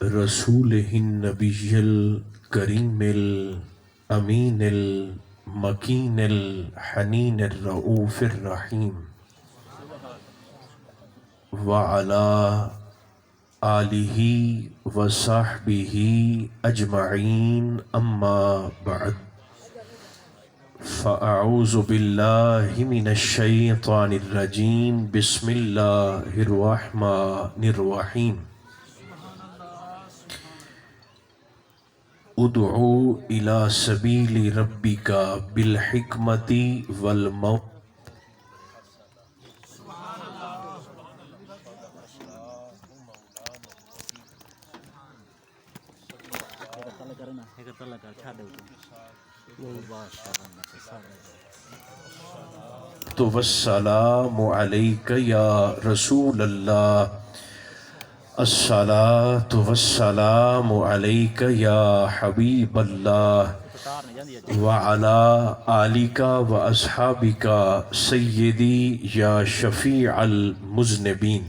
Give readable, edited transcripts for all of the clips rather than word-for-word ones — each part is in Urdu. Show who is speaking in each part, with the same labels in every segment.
Speaker 1: رسوله النبي الكريم الأمين المكين الحنين الرؤوف الرحيم وعلى آله وصحبه أجمعين أما بعد فأعوذ بالله من الشيطان الرجيم بسم الله الرحمن الرحيم ادعو إلى سبيل ربك بالحكمة والموعظة والسلام عليك يا رسول الله الصلاة والسلام عليك يا حبيب الله وعلى آلك وأصحابك سيدي يا شفيع المذنبين.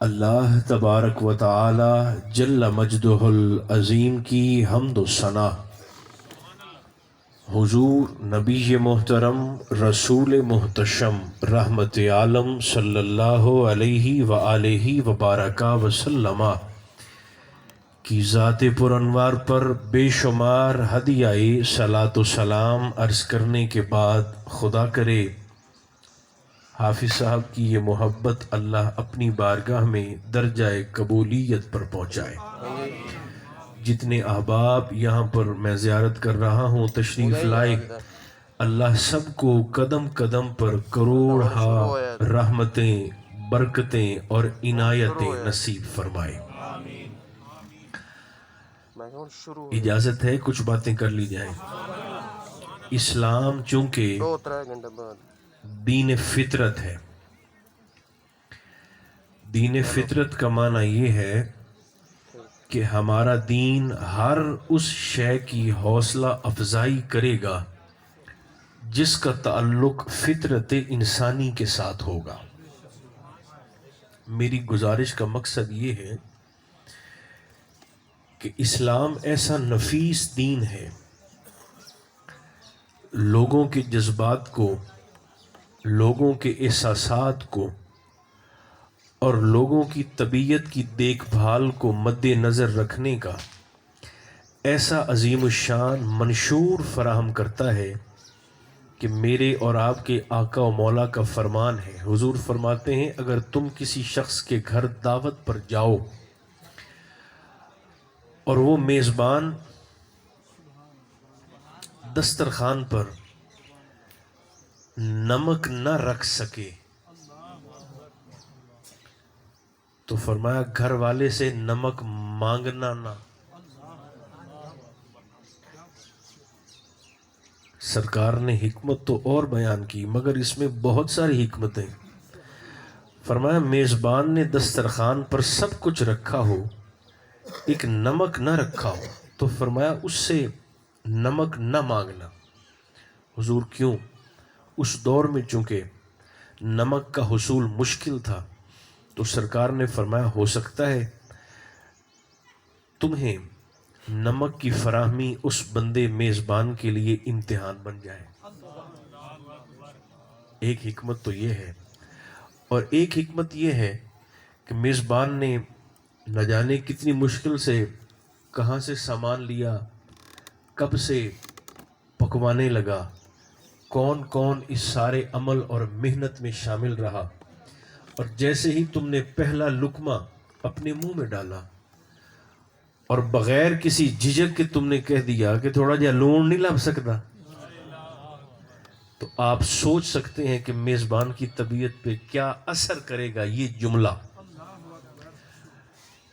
Speaker 1: اللہ تبارک و تعالی جل مجدہ العظیم کی حمد و ثنا حضور نبی محترم رسول محتشم رحمت عالم صلی اللہ علیہ وآلہ وبارک وسلم کی ذات پر انوار پر بے شمار ہدیہ صلاۃ و سلام عرض کرنے کے بعد خدا کرے حافظ صاحب کی یہ محبت اللہ اپنی بارگاہ میں درجہ قبولیت پر پہنچائے. جتنے احباب یہاں پر میں زیارت کر رہا ہوں تشریف لائے، اللہ سب کو قدم قدم پر کروڑہا رحمتیں برکتیں اور عنایتیں نصیب فرمائے. اجازت ہے کچھ باتیں کر لی جائیں. اسلام چونکہ دین فطرت ہے. دین فطرت کا معنی یہ ہے کہ ہمارا دین ہر اس شے کی حوصلہ افزائی کرے گا جس کا تعلق فطرت انسانی کے ساتھ ہوگا. میری گزارش کا مقصد یہ ہے کہ اسلام ایسا نفیس دین ہے، لوگوں کے جذبات کو، لوگوں کے احساسات کو اور لوگوں کی طبیعت کی دیکھ بھال کو مد نظر رکھنے کا ایسا عظیم الشان منشور فراہم کرتا ہے کہ میرے اور آپ کے آقا و مولا کا فرمان ہے. حضور فرماتے ہیں اگر تم کسی شخص کے گھر دعوت پر جاؤ اور وہ میزبان دسترخوان پر نمک نہ رکھ سکے تو فرمایا گھر والے سے نمک مانگنا نہ. سرکار نے حکمت تو اور بیان کی مگر اس میں بہت ساری حکمتیں. فرمایا میزبان نے دسترخوان پر سب کچھ رکھا ہو، ایک نمک نہ رکھا ہو تو فرمایا اس سے نمک نہ مانگنا. حضور کیوں؟ اس دور میں چونکہ نمک کا حصول مشکل تھا تو سرکار نے فرمایا ہو سکتا ہے تمہیں نمک کی فراہمی اس بندے میزبان کے لیے امتحان بن جائے. ایک حکمت تو یہ ہے، اور ایک حکمت یہ ہے کہ میزبان نے نہ جانے کتنی مشکل سے کہاں سے سامان لیا، کب سے پکوانے لگا، کون کون اس سارے عمل اور محنت میں شامل رہا، اور جیسے ہی تم نے پہلا لقمہ اپنے منہ میں ڈالا اور بغیر کسی جھجک کے تم نے کہہ دیا کہ تھوڑا جا لون نہیں لگ سکتا، تو آپ سوچ سکتے ہیں کہ میزبان کی طبیعت پہ کیا اثر کرے گا یہ جملہ.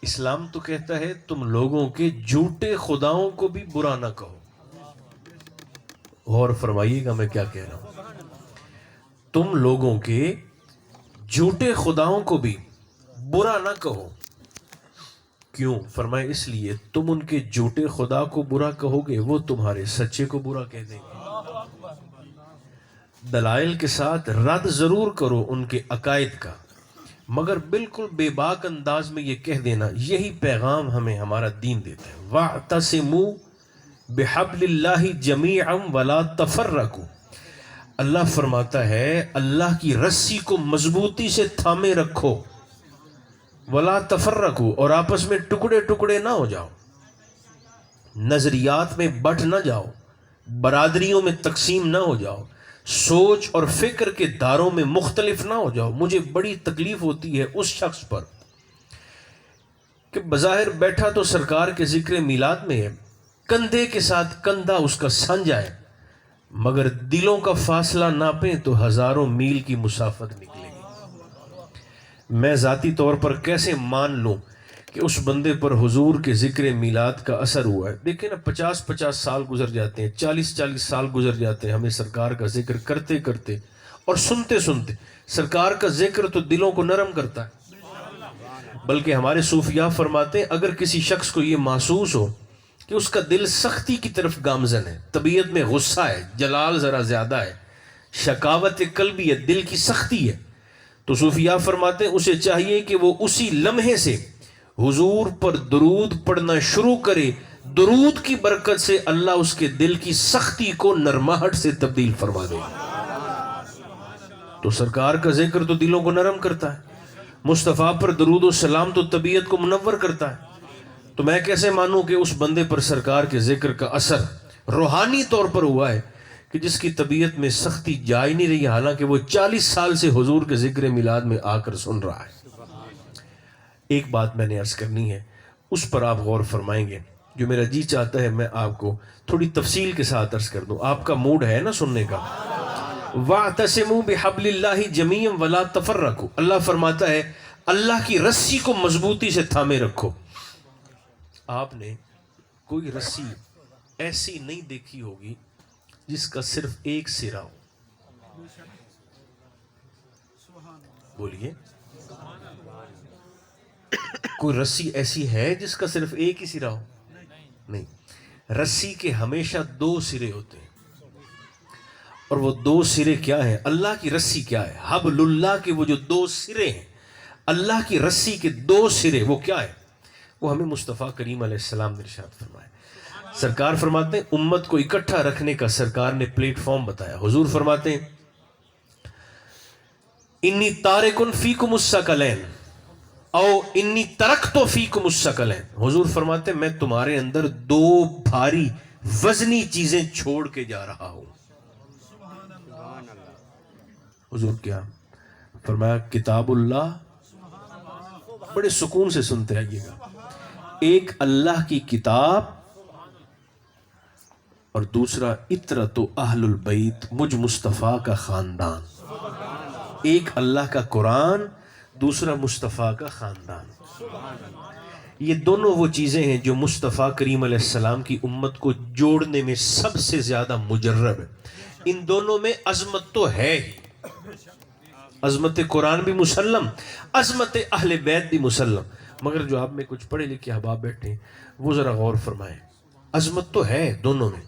Speaker 1: اسلام تو کہتا ہے تم لوگوں کے جھوٹے خداؤں کو بھی برا نہ کہو. غور فرمائیے گا میں کیا کہہ رہا ہوں. تم لوگوں کے جھوٹے خداؤں کو بھی برا نہ کہو. کیوں؟ فرمایا اس لیے تم ان کے جھوٹے خدا کو برا کہو گے، وہ تمہارے سچے کو برا کہہ دیں گے. دلائل کے ساتھ رد ضرور کرو ان کے عقائد کا، مگر بالکل بے باک انداز میں یہ کہہ دینا، یہی پیغام ہمیں ہمارا دین دیتا ہے، وَاعْتَصِمُوا بِحَبْلِ اللَّهِ جَمِيعًا وَلَا تَفَرَّقُوا۔ اللہ فرماتا ہے اللہ کی رسی کو مضبوطی سے تھامے رکھو، وَلَا تَفَرَّقُوا، اور آپس میں ٹکڑے ٹکڑے نہ ہو جاؤ، نظریات میں بٹ نہ جاؤ، برادریوں میں تقسیم نہ ہو جاؤ، سوچ اور فکر کے داروں میں مختلف نہ ہو جاؤ۔ مجھے بڑی تکلیف ہوتی ہے اس شخص پر کہ بظاہر بیٹھا تو سرکار کے ذکر میلاد میں ہے، کندھے کے ساتھ کندھا اس کا سانجا ہے، مگر دلوں کا فاصلہ ناپیں تو ہزاروں میل کی مسافت نکلے گی۔ میں ذاتی طور پر کیسے مان لوں کہ اس بندے پر حضور کے ذکر میلاد کا اثر ہوا ہے؟ دیکھیں نا، 50 سال گزر جاتے ہیں، 40 سال گزر جاتے ہیں ہمیں سرکار کا ذکر کرتے کرتے اور سنتے سنتے۔ سرکار کا ذکر تو دلوں کو نرم کرتا ہے، بلکہ ہمارے صوفیاء فرماتے ہیں اگر کسی شخص کو یہ محسوس ہو کہ اس کا دل سختی کی طرف گامزن ہے، طبیعت میں غصہ ہے، جلال ذرا زیادہ ہے، شکاوت قلبی ہے، دل کی سختی ہے، تو صوفیاء فرماتے ہیں اسے چاہیے کہ وہ اسی لمحے سے حضور پر درود پڑھنا شروع کرے، درود کی برکت سے اللہ اس کے دل کی سختی کو نرماہٹ سے تبدیل فرما دے۔ تو سرکار کا ذکر تو دلوں کو نرم کرتا ہے، مصطفیٰ پر درود و سلام تو طبیعت کو منور کرتا ہے، تو میں کیسے مانوں کہ اس بندے پر سرکار کے ذکر کا اثر روحانی طور پر ہوا ہے کہ جس کی طبیعت میں سختی جا ہی نہیں رہی، حالانکہ وہ 40 سال سے حضور کے ذکر میلاد میں آ کر سن رہا ہے۔ ایک بات میں نے عرض کرنی ہے، اس پر آپ غور فرمائیں گے، جو میرا جی چاہتا ہے میں آپ کو تھوڑی تفصیل کے ساتھ عرض کر دوں، آپ کا موڈ ہے نا سننے کا۔ وَاعْتَصِمُوا بِحَبْلِ اللَّهِ جَمِيعًا وَلَا تَفَرَّقُوا، اللہ فرماتا ہے اللہ کی رسی کو مضبوطی سے تھامے رکھو۔ آپ نے کوئی رسی ایسی نہیں دیکھی ہوگی جس کا صرف ایک سرا ہو، بولیے، کوئی رسی ایسی ہے جس کا صرف ایک ہی سرا ہو؟ نہیں، رسی کے ہمیشہ 2 سرے ہوتے ہیں، اور وہ 2 سرے کیا ہیں؟ اللہ کی رسی کیا ہے؟ حبل اللہ کے وہ جو 2 سرے ہیں، اللہ کی رسی کے 2 سرے وہ کیا ہے؟ وہ ہمیں مصطفیٰ کریم علیہ السلام نے ارشاد فرمایا۔ سرکار فرماتے ہیں امت کو اکٹھا رکھنے کا سرکار نے پلیٹ فارم بتایا۔ حضور فرماتے ہیں انی تارکن فیکم الثقلین او انی ترکت فیکم الثقلین، حضور فرماتے ہیں میں تمہارے اندر 2 بھاری وزنی چیزیں چھوڑ کے جا رہا ہوں۔ حضور کیا فرمایا؟ کتاب اللہ، بڑے سکون سے سنتے آئیے گا، ایک اللہ کی کتاب اور دوسرا اطرت اہل البیت، مجھ مصطفیٰ کا خاندان۔ ایک اللہ کا قرآن، دوسرا مصطفیٰ کا خاندان۔ یہ دونوں وہ چیزیں ہیں جو مصطفیٰ کریم علیہ السلام کی امت کو جوڑنے میں سب سے زیادہ مجرب ہے۔ ان دونوں میں عظمت تو ہے ہی، عظمت قرآن بھی مسلم، عظمت اہل بیت بھی مسلم، مگر جو آپ میں کچھ پڑھے لکھے احباب بیٹھے ہیں وہ ذرا غور فرمائیں، عظمت تو ہے دونوں میں،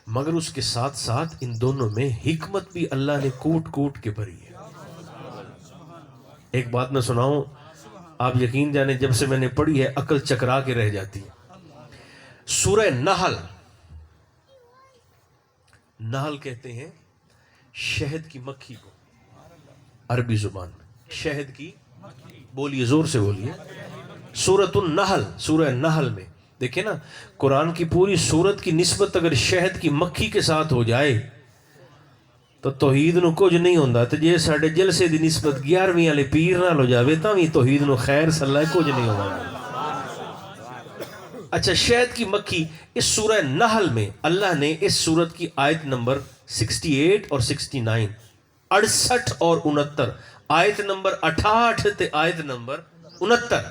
Speaker 1: مگر اس کے ساتھ ساتھ ان دونوں میں حکمت بھی اللہ نے کوٹ کوٹ کے بھری ہے۔ ایک بات میں سناؤں، آپ یقین جانیں جب سے میں نے پڑھی ہے عقل چکرا کے رہ جاتی ہے۔ سورہ نحل، نحل کہتے ہیں شہد کی مکھی کو، عربی زبان میں شہد کی، بولیے زور سے بولیے، سورۃ النحل، سورہ نحل میں دیکھیں نا، قرآن کی پوری سورت کی نسبت اگر شہد کی مکھی کے ساتھ ہو جائے تو توحید نو کچھ نہیں ہوندا، تے جے ساڈے جلسے دی نسبت 11ویں والے پیر نال ہو جاوے تاں وی توحید نو خیر صلاح کچھ نہیں ہوندا۔ اچھا، شہد کی مکھی، اس سورہ نحل میں اللہ نے اس سورت کی آیت نمبر 68 اور 69، 68 اور 69، آیت نمبر 68 تے آیت نمبر 69،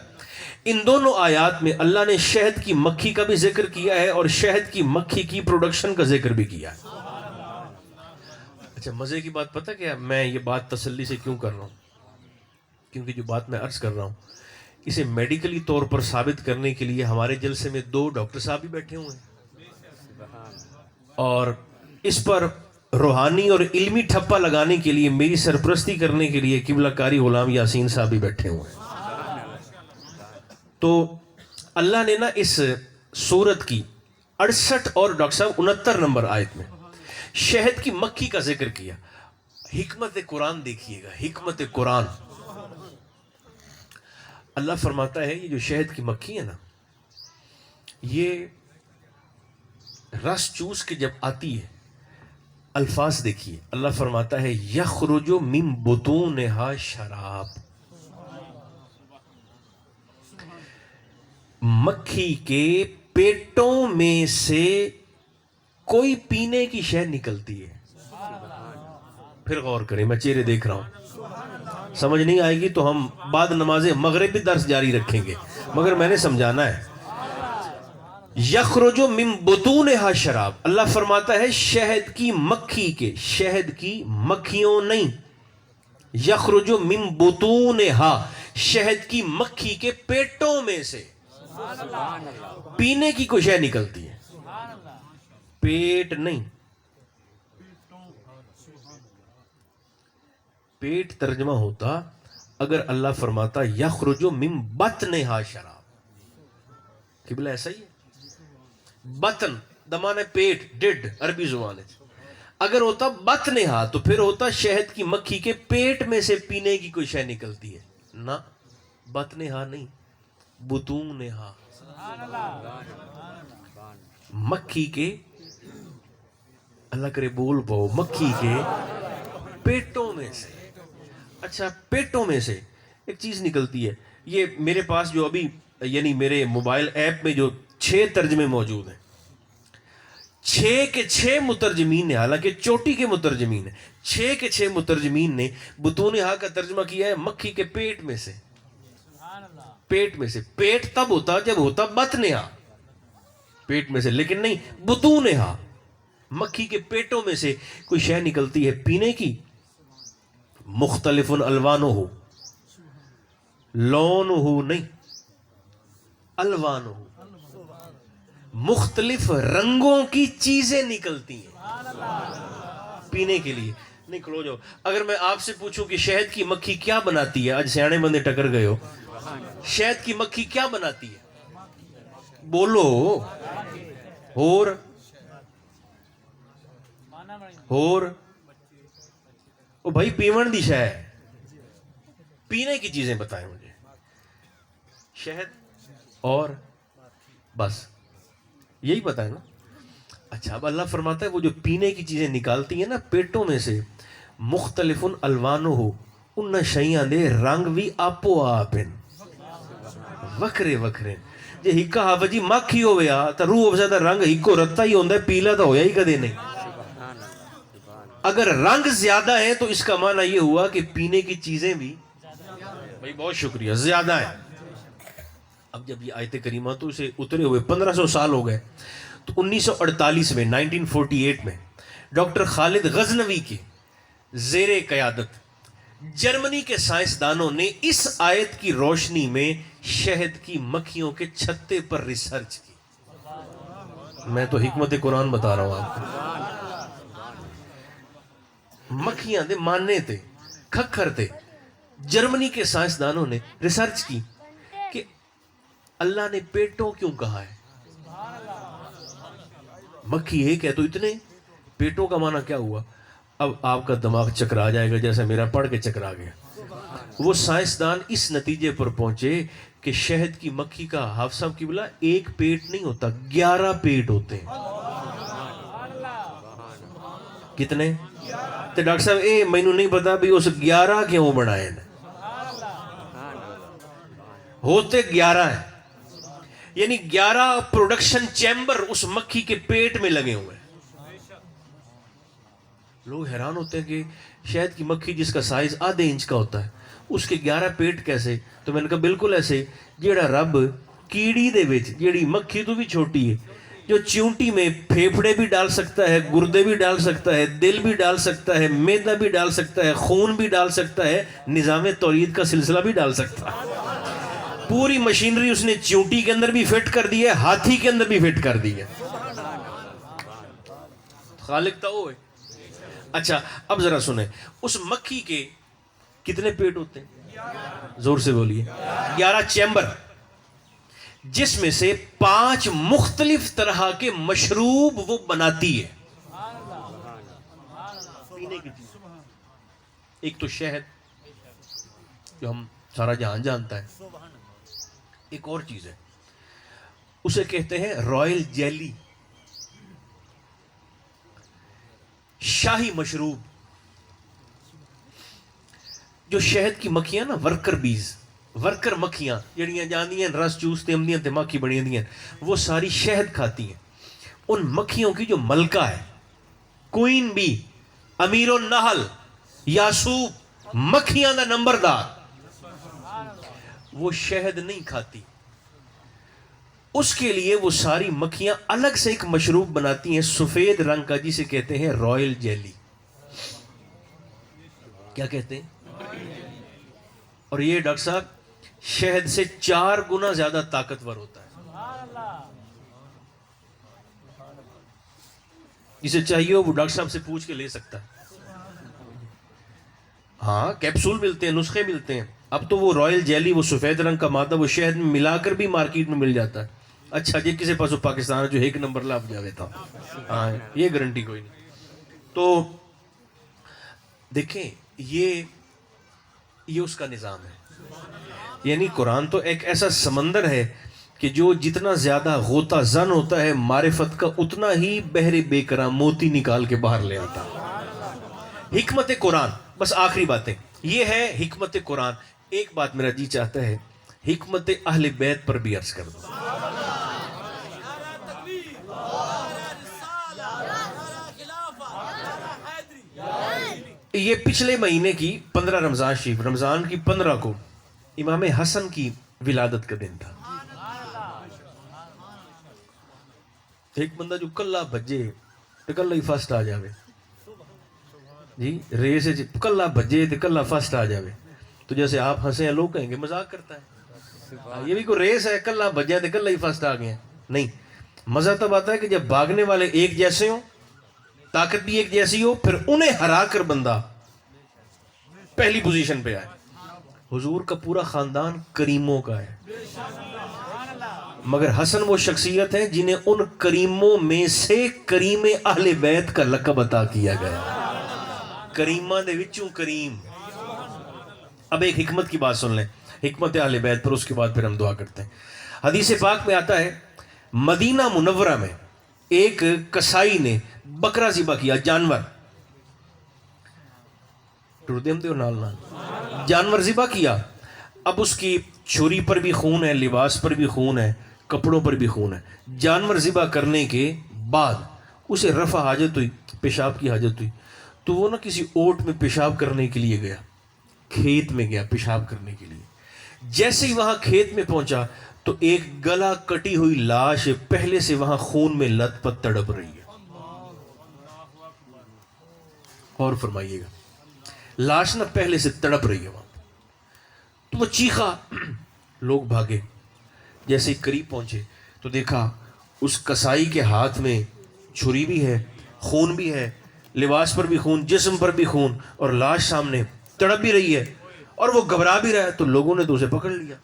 Speaker 1: ان دونوں آیات میں اللہ نے شہد کی مکھی کا بھی ذکر کیا ہے اور شہد کی مکھی کی پروڈکشن کا ذکر بھی کیا ہے۔ اچھا، مزے کی بات پتہ کیا، میں یہ بات تسلی سے کیوں کر رہا ہوں؟ کیونکہ جو بات میں عرض کر رہا ہوں اسے میڈیکلی طور پر ثابت کرنے کے لیے ہمارے جلسے میں 2 ڈاکٹر صاحب بھی بیٹھے ہوئے ہیں، اور اس پر روحانی اور علمی ٹھپا لگانے کے لیے، میری سرپرستی کرنے کے لیے قبلہ کاری غلام یاسین صاحب بھی بیٹھے ہوئے ہیں۔ تو اللہ نے نا اس سورت کی 68 اور ڈاکٹر صاحب 69 نمبر آیت میں شہد کی مکھی کا ذکر کیا۔ حکمت قرآن دیکھیے گا، حکمت قرآن۔ اللہ فرماتا ہے یہ جو شہد کی مکھی ہے نا، یہ رس چوس کے جب آتی ہے، الفاظ دیکھیے، اللہ فرماتا ہے یخرج من بطونہا شراب، مکھی کے پیٹوں میں سے کوئی پینے کی شے نکلتی ہے۔ پھر غور کریں، میں چہرے دیکھ رہا ہوں، سمجھ نہیں آئے گی تو ہم بعد نماز مغرب بھی درس جاری رکھیں گے، مگر میں نے سمجھانا ہے۔ یخرج من بطونہا شراب، اللہ فرماتا ہے شہد کی مکھی کے، شہد کی مکھیوں نہیں، یخرج من بطونہا، شہد کی مکھی کے پیٹوں میں سے پینے کی کوئی شے نکلتی ہے، پیٹ نہیں۔ پیٹ ترجمہ ہوتا اگر اللہ فرماتا یخرج من بطنہا شراب، قبلہ ایسا ہی ہے، بطن دمان ہے پیٹ، ڈڈ عربی زبان ہے، اگر ہوتا بطنہا تو پھر ہوتا شہد کی مکھی کے پیٹ میں سے پینے کی کوئی شے نکلتی ہے، نہ بطنہا نہیں، بطونہا، مکھی کے، اللہ کرے بول پاؤ، مکھی کے پیٹوں میں سے۔ اچھا، پیٹوں میں سے ایک چیز نکلتی ہے۔ یہ میرے پاس جو ابھی یعنی میرے موبائل ایپ میں جو 6 ترجمے موجود ہیں، 6 کے 6 مترجمین نے، حالانکہ چوٹی کے مترجمین ہیں، 6 کے 6 مترجمین نے بطونہا کا ترجمہ کیا ہے مکھی کے پیٹ میں سے، پیٹ میں سے۔ پیٹ تب ہوتا جب ہوتا بطنہا، پیٹ میں سے، لیکن نہیں، بطونہا، مکھی کے پیٹوں میں سے کوئی شے نکلتی ہے پینے کی۔ مختلف الوانہ، لون ہو نہیں، الوان ہو، مختلف رنگوں کی چیزیں نکلتی ہیں پینے کے لیے۔ نہیں، کھلو جاؤ، اگر میں آپ سے پوچھوں کہ شہد کی مکھی کیا بناتی ہے، آج سیانے بندے ٹکر گئے ہو، شہد کی مکھی کیا بناتی ہے؟ بولو۔ اور او بھائی پیمن دی شے، پینے کی چیزیں بتائیں مجھے، شہد اور بس یہی پتا ہے نا۔ اچھا، اب اللہ فرماتا ہے وہ جو پینے کی چیزیں نکالتی ہیں نا پیٹوں میں سے، مختلف الوانہ، ان شیاں دے رنگ بھی آپو آپ ہیں، وکھرے وکھرے۔ جے ہکا ہاں جی مکھی ہویا تو روح افزا دا رنگ ہکو رتا ہی ہوندہ ہے، پیلا تو ہویا ہی کدے نہیں۔ اگر رنگ زیادہ ہے تو اس کا معنی یہ ہوا کہ پینے کی چیزیں بھی، بھائی بہت شکریہ، زیادہ ہے۔ اب جب یہ آیت کریمہ تو اسے اترے ہوئے 1500 سال ہو گئے، تو 1948 میں 1948 میں ڈاکٹر خالد غزنوی کے زیر قیادت جرمنی کے سائنسدانوں نے اس آیت کی روشنی میں شہد کی مکھیوں کے چھتے پر ریسرچ کی۔ میں تو حکمت قرآن بتا رہا ہوں آپ کو۔ مکھیاں دے ماننے تھے، کھکھر تھے، جرمنی کے سائنسدانوں نے ریسرچ کی کہ اللہ نے پیٹوں کیوں کہا ہے؟ مکھی ایک ہے تو اتنے پیٹوں کا معنی کیا ہوا؟ اب آپ کا دماغ چکرا جائے گا جیسا میرا پڑھ کے چکرا گیا۔ وہ سائنسدان اس نتیجے پر پہنچے کہ شہد کی مکھی کا، حافظ صاحب کی بلا، ایک پیٹ نہیں ہوتا، 11 پیٹ ہوتے ہیں۔ کتنے؟ تو ڈاکٹر صاحب اے مینوں نہیں پتا بھی اس 11 کیوں بنائے ہیں، ہوتے 11 ہیں، یعنی 11 پروڈکشن چیمبر اس مکھی کے پیٹ میں لگے ہوئے ہیں۔ لوگ حیران ہوتے ہیں کہ شہد کی مکھی جس کا سائز آدھے انچ کا ہوتا ہے، اس کے 11 پیٹ کیسے؟ تو میں نے کہا بالکل ایسے، جیڑا رب کیڑی دے وچ، جیڑی مکھی تو بھی چھوٹی ہے، جو چیونٹی میں پھیپھڑے بھی ڈال سکتا ہے، گردے بھی ڈال سکتا ہے، دل بھی ڈال سکتا ہے، معدہ بھی ڈال سکتا ہے، خون بھی ڈال سکتا ہے، نظام تولید کا سلسلہ بھی ڈال سکتا ہے، پوری مشینری اس نے چیونٹی کے اندر بھی فٹ کر دی ہے، ہاتھی کے اندر بھی فٹ کر دی ہے۔ خالق تو وہ ہے۔ اچھا اب ذرا سنیں، اس مکھی کے کتنے پیٹ ہوتے ہیں؟ زور سے بولیے۔ 11 چیمبر، جس میں سے 5 مختلف طرح کے مشروب وہ بناتی ہے پینے کی چیز۔ ایک تو شہد جو ہم سارا جہان جانتا ہے، ایک اور چیز ہے اسے کہتے ہیں رائل جیلی، شاہی مشروب۔ جو شہد کی مکھیاں نا، ورکر بیز، ورکر مکھیاں جڑیاں جاندیاں رس چوستے ہم تے مکھی بڑی دیاں، وہ ساری شہد کھاتی ہیں۔ ان مکھیوں کی جو ملکہ ہے، کوئین بی، امیر النحل، یاسوب، مکھیاں دا نمبردار، وہ شہد نہیں کھاتی۔ اس کے لیے وہ ساری مکھیاں الگ سے ایک مشروب بناتی ہیں سفید رنگ کا، جسے کہتے ہیں رائل جیلی۔ کیا کہتے ہیں؟ اور یہ ڈاکٹر صاحب شہد سے 4 گنا زیادہ طاقتور ہوتا ہے۔ جسے چاہیے وہ ڈاکٹر صاحب سے پوچھ کے لے سکتا ہے۔ ہاں کیپسول ملتے ہیں، نسخے ملتے ہیں۔ اب تو وہ رائل جیلی، وہ سفید رنگ کا مادہ، وہ شہد میں ملا کر بھی مارکیٹ میں مل جاتا ہے۔ اچھا جی کسی پاس پاکستان جو 1 نمبر لاب جاوے تھا، ہاں یہ گارنٹی کوئی نہیں۔ تو دیکھیں یہ اس کا نظام ہے۔ یعنی قرآن تو ایک ایسا سمندر ہے کہ جو جتنا زیادہ غوطہ زن ہوتا ہے معرفت کا، اتنا ہی بحر بے کرام موتی نکال کے باہر لے آتا ہے۔ حکمت قرآن، بس آخری باتیں یہ ہے حکمت قرآن۔ ایک بات میرا جی چاہتا ہے حکمت اہل بیت پر بھی عرض کر دو۔ یہ پچھلے مہینے کی 15 رمضان شریف، رمضان کی 15 کو امام حسن کی ولادت کا دن تھا۔ ایک بندہ جو کلا بجے تو کلا ہی فرسٹ آ جاوے، جی ریس کلا بجے تو کلا فرسٹ آ جاوے، تو جیسے آپ ہنسے ہیں لوگ کہیں گے مذاق کرتا ہے، یہ بھی کوئی ریس ہے کلا بجے تو کلا ہی فرسٹ آ گئے ہیں؟ نہیں، مزہ تب آتا ہے کہ جب بھاگنے والے ایک جیسے ہوں، طاقت بھی ایک جیسی ہو، پھر انہیں ہرا کر بندہ پہلی پوزیشن پہ آئے۔ حضور کا پورا خاندان کریموں کا ہے، مگر حسن وہ شخصیت ہے جنہیں ان کریموں میں سے کریم اہل بیت کا لقب عطا کیا گیا۔ کریمہ دے وچوں کریم۔ اب ایک حکمت کی بات سن لیں، حکمت اہل بیت پر، اس کے بعد پھر ہم دعا کرتے ہیں۔ حدیث پاک میں آتا ہے مدینہ منورہ میں ایک کسائی نے بکرا ذبح کیا، جانور، جانور ذبح کیا۔ اب اس کی چھری پر بھی خون ہے، لباس پر بھی خون ہے، کپڑوں پر بھی خون ہے۔ جانور ذبح کرنے کے بعد اسے رفع حاجت ہوئی، پیشاب کی حاجت ہوئی، تو وہ کسی اوٹ میں پیشاب کرنے کے لیے گیا، کھیت میں گیا پیشاب کرنے کے لیے۔ جیسے ہی وہاں کھیت میں پہنچا تو ایک گلا کٹی ہوئی لاش پہلے سے وہاں خون میں لت پت تڑپ رہی ہے۔ اور فرمائیے گا، لاش نہ پہلے سے تڑپ رہی ہے وہاں، تو وہ چیخا، لوگ بھاگے۔ جیسے قریب پہنچے تو دیکھا اس کسائی کے ہاتھ میں چھری بھی ہے، خون بھی ہے، لباس پر بھی خون، جسم پر بھی خون، اور لاش سامنے تڑپ بھی رہی ہے، اور وہ گھبرا بھی رہا ہے۔ تو لوگوں نے تو اسے پکڑ لیا۔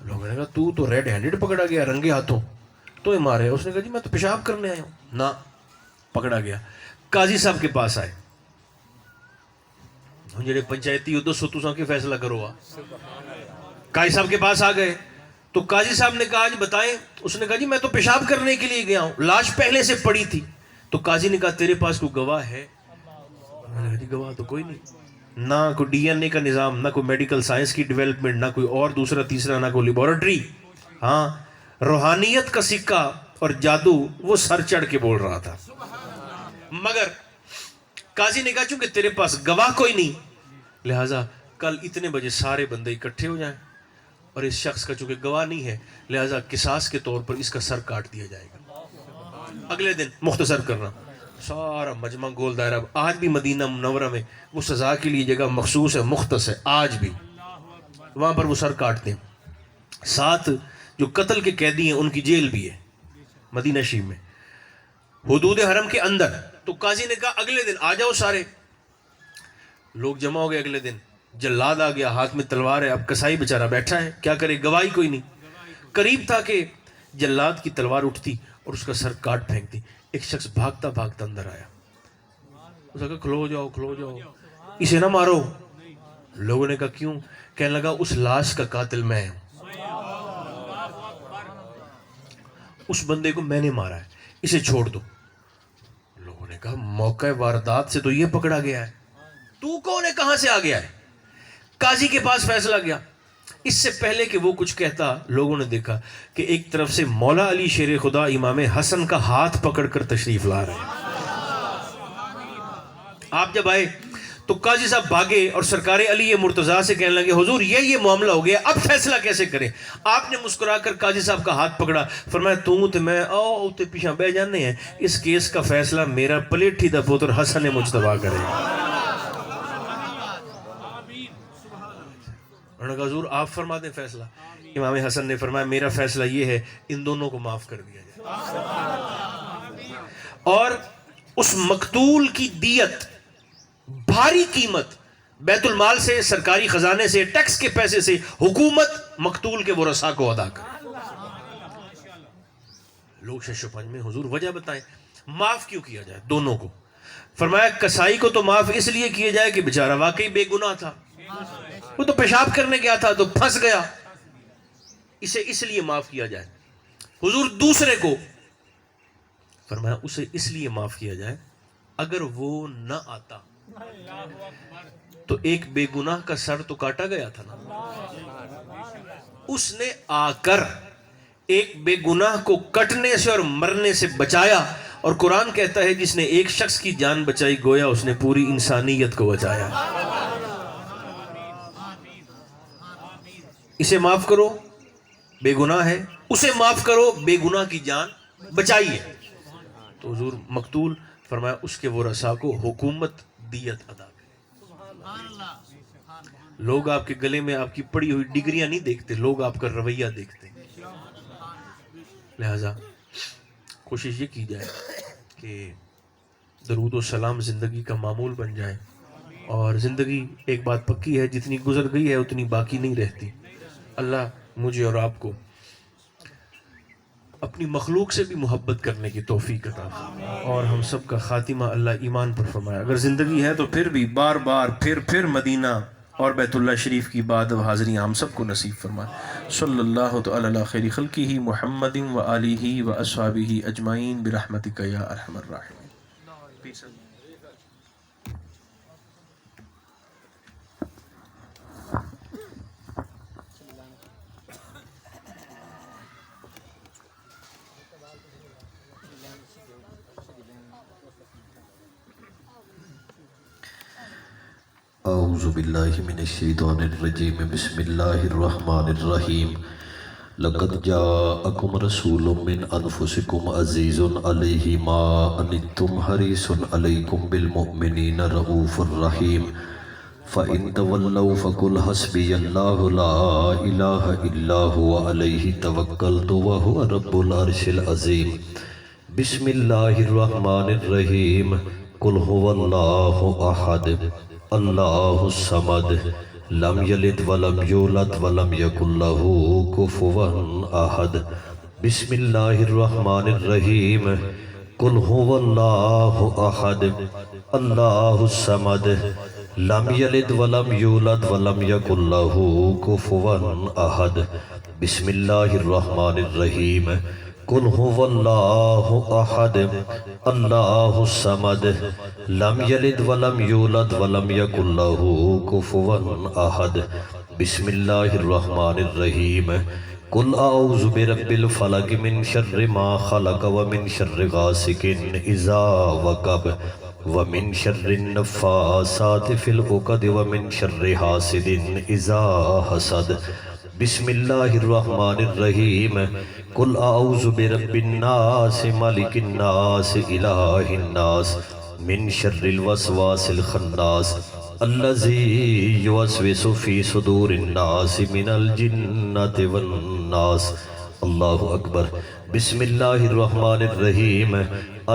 Speaker 1: لوگوں نے کہا تو ریڈ ہینڈڈ پکڑا گیا، رنگے ہاتھوں، تو یہ مارے۔ اس نے کہا جی میں تو پیشاب کرنے آیا ہوں۔ نہ، پکڑا گیا۔ قاضی صاحب کے پاس آئے، جڑے پنچایتی ادو ستو کے فیصلہ کرو۔ قاضی صاحب کے پاس آ گئے تو قاضی صاحب نے کہا جی بتائیں۔ اس نے کہا جی میں تو پیشاب کرنے کے لیے گیا ہوں، لاش پہلے سے پڑی تھی۔ تو قاضی نے کہا تیرے پاس کوئی گواہ ہے؟ میں نے کہا جی گواہ تو کوئی نہیں، نہ کوئی ڈی این اے کا نظام، نہ کوئی میڈیکل سائنس کی ڈیولپمنٹ، نہ کوئی اور دوسرا تیسرا، نہ کوئی لیبارٹری۔ ہاں روحانیت کا سکہ اور جادو وہ سر چڑھ کے بول رہا تھا۔ مگر قاضی نے کہا چونکہ تیرے پاس گواہ کوئی نہیں، لہٰذا کل اتنے بجے سارے بندے اکٹھے ہو جائیں، اور اس شخص کا چونکہ گواہ نہیں ہے لہٰذا قصاص کے طور پر اس کا سر کاٹ دیا جائے گا۔ اگلے دن مختصر کرنا، سارا مجمع گول دائرہ۔ آج بھی مدینہ منورہ میں وہ سزا کے لیے جگہ مخصوص ہے، مختص ہے، آج بھی وہاں پر وہ سر کاٹتے ہیں۔ ساتھ جو قتل کے قیدی ہیں ان کی جیل بھی ہے مدینہ شریف میں، حدود حرم کے اندر۔ تو تو قاضی نے کہا اگلے دن آ جاؤ سارے. لوگ جمع ہو گئے. اگلے دن جلاد آ گیا, ہاتھ میں تلوار ہے. اب کسائی بیچارہ بیٹھا ہے, کیا کرے, گواہی کوئی نہیں. قریب تھا کہ جلاد کی تلوار اٹھتی اور اس کا سر کاٹ پھینکتی. ایک شخص بھاگتا بھاگتا اندر آیا. اس نے کہا کھلو جاؤ کھلو جاؤ, اسے نہ مارو. لوگوں نے کہا کیوں؟ کہنے لگا اس لاش کا قاتل میں ہوں, اس بندے کو میں نے مارا ہے, اسے چھوڑ دو. لوگوں نے کہا موقع واردات سے تو یہ پکڑا گیا ہے, تو کون ہے, کہاں سے آ گیا ہے؟ قاضی کے پاس فیصلہ گیا. اس سے پہلے کہ وہ کچھ کہتا, لوگوں نے دیکھا کہ ایک طرف سے مولا علی شیر خدا امام حسن کا ہاتھ پکڑ کر تشریف لا رہے ہیں. آپ جب آئے تو قاضی صاحب بھاگے اور سرکار علی مرتضیٰ سے کہنے لگے حضور یہ معاملہ ہو گیا, اب فیصلہ کیسے کریں؟ آپ نے مسکرا کر قاضی صاحب کا ہاتھ پکڑا, فرمایا تو تے میں آؤ تے پیچھے بہ جانے ہیں, اس کیس کا فیصلہ میرا پلیٹھی دا پوتر حسن مجتبیٰ کرے. انہوں نے کہا حضور آپ فرما دیں فیصلہ. امام حسن نے فرمایا میرا فیصلہ یہ ہے, ان دونوں کو معاف کر دیا جائے اور اس مقتول کی دیت بھاری قیمت بیت المال سے, سرکاری خزانے سے, ٹیکس کے پیسے سے حکومت مقتول کے ورثاء کو ادا کر. لوگ شش و پنج میں حضور وجہ بتائیں, معاف کیوں کیا جائے دونوں کو؟ فرمایا کسائی کو تو معاف اس لیے کیا جائے کہ بیچارہ واقعی بے گناہ تھا, وہ تو پیشاب کرنے گیا تھا تو پھنس گیا, اسے اس لیے معاف کیا جائے. حضور دوسرے کو فرمایا اسے اس لیے معاف کیا جائے اگر وہ نہ آتا تو ایک بے گناہ کا سر تو کاٹا گیا تھا نا, اس نے آ کر ایک بے گناہ کو کٹنے سے اور مرنے سے بچایا. اور قرآن کہتا ہے جس نے ایک شخص کی جان بچائی گویا اس نے پوری انسانیت کو بچایا. اسے معاف کرو بے گناہ ہے, اسے معاف کرو بے گناہ کی جان بچائی ہے. تو حضور مقتول فرمایا اس کے ورثاء کو حکومت دیت ادا کرے. لوگ آپ کے گلے میں آپ کی پڑی ہوئی ڈگریاں نہیں دیکھتے, لوگ آپ کا رویہ دیکھتے ہیں. لہذا کوشش یہ کی جائے کہ درود و سلام زندگی کا معمول بن جائے, اور زندگی ایک بات پکی ہے, جتنی گزر گئی ہے اتنی باقی نہیں رہتی. اللہ مجھے اور آپ کو اپنی مخلوق سے بھی محبت کرنے کی توفیق عطا فرمائے, اور ہم سب کا خاتمہ اللہ ایمان پر فرمائے. اگر زندگی ہے تو پھر بھی بار بار پھر مدینہ اور بیت اللہ شریف کی بات و حاضری ہم سب کو نصیب فرمائے. صلی اللہ تعالی علی خیر خلقہ محمد و آلہ و اصحابہ اجمعین برحمتک یا ارحم الراحمین.
Speaker 2: اعوذ باللہ من الشیطان الرجیم بسم اللہ الرحمن الرحیم. لقد جاءکم رسول من انفسکم عزیز علیہ ما عنتم حریص علیکم بالمؤمنین رؤوف الرحیم. فإن تولوا فقل حسبی اللہ لا الہ الا هو علیہ توکلت وهو رب العرش العظیم. بسم اللہ الرحمن الرحیم. قل هو اللہ احد اللہ الصمد لم یلد ولم یولد ولم یکن له کفوا احد. بسم اللہ الرحمن الرحیم. قل هو اللہ احد اللہ الصمد لم یلد ولم یولد ولم یکن له کفوا احد. بسم اللہ الرحمن الرحیم. قل هو اللہ احد اللہ الصمد لم یلد ولم یولد ولم یکن له کفوا احد. بسم اللہ الرحمن الرحیم. قل اعوذ برب الفلق من شر ما خلق ومن شر غاسق اذا وقب ومن شر النفاثات في العقد ومن شر حاسد اذا حسد. بسم اللہ الرحمن الرحیم. قل اعوذ برب الناس ملک الناس الہ الناس من شر الوسواس الخناس الذی یوسوس فی صدور الناس من الجنۃ والناس. اللہ اکبر۔ بسم اللہ الرحمن الرحیم،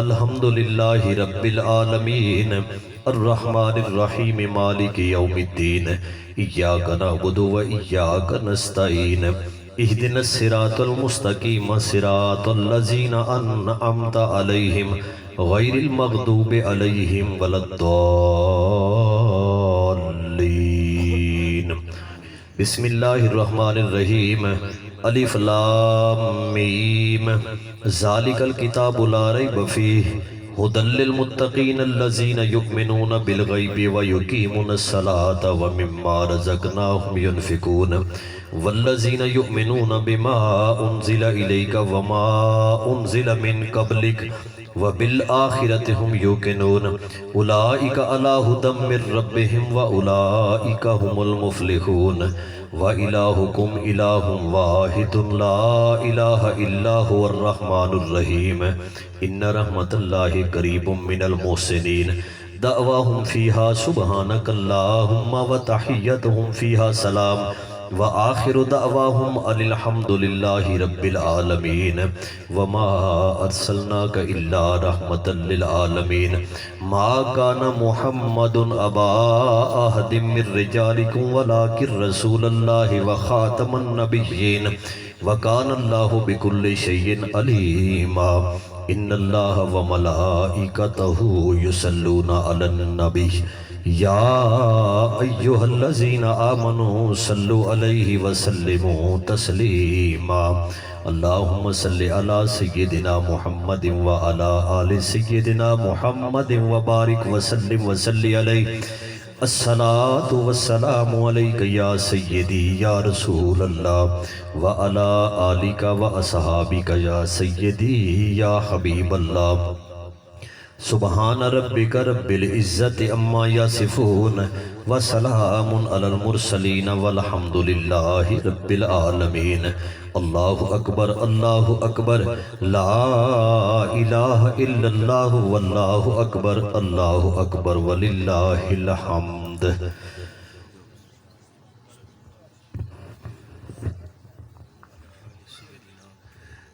Speaker 2: الحمد للہ رب العالمین، الرحمن الرحیم، مالک یوم الدین، ایاک نعبد و ایاک نستعین، اہدنا الصراط المستقیم، صراط الذین انعمت علیہم غیر المغضوب علیہم ولا الضالین۔ بسم اللہ الرحمن الرحیم، الف لام میم، ذالک الکتاب لا ریب فیہ ھدی للمتقین الذین یؤمنون بالغیب ویقیمون الصلاۃ ومما رزقناہم ینفقون والذین یؤمنون بما انزل الیک وما انزل من قبلک وبالآخرۃ ھم یوقنون اولئک علی ھدی من ربہم واولئک ھم المفلحون وإلہکم الہ واحد لا الہ الا هو الرحمن الرحیم ان رحمت اللہ قریب من المحسنین دعواہم فیہا سبحانک اللہم وتحیتہم فیہا سلام وآخر دعواہم ان الحمد للہ رب العالمین وما ارسلناک الا رحمتا للعالمین ما کان محمد ابا احد من رجالکم ولکن رسول اللہ وخاتم النبیین وکان اللہ بکل شیء علیما ان اللہ وملائکتہ یصلون علی النبی یا ایہا الذین آمنوا صلوا علیہ وسلموا تسلیما اللہم صلی علی سیدنا محمد وعلی آل سیدنا محمد وبارک وسلم وصلی علیہ الصلاة والسلام علیک یا سیدی یا رسول اللہ وعلی آلک واصحابک یا سیدی یا حبیب اللہ سبحان ربک رب العزت عما یصفون وسلام علی المرسلین والحمد للہ رب العالمین اللہ اکبر لا الہ الا اللہ واللہ اکبر وللہ الحمد۔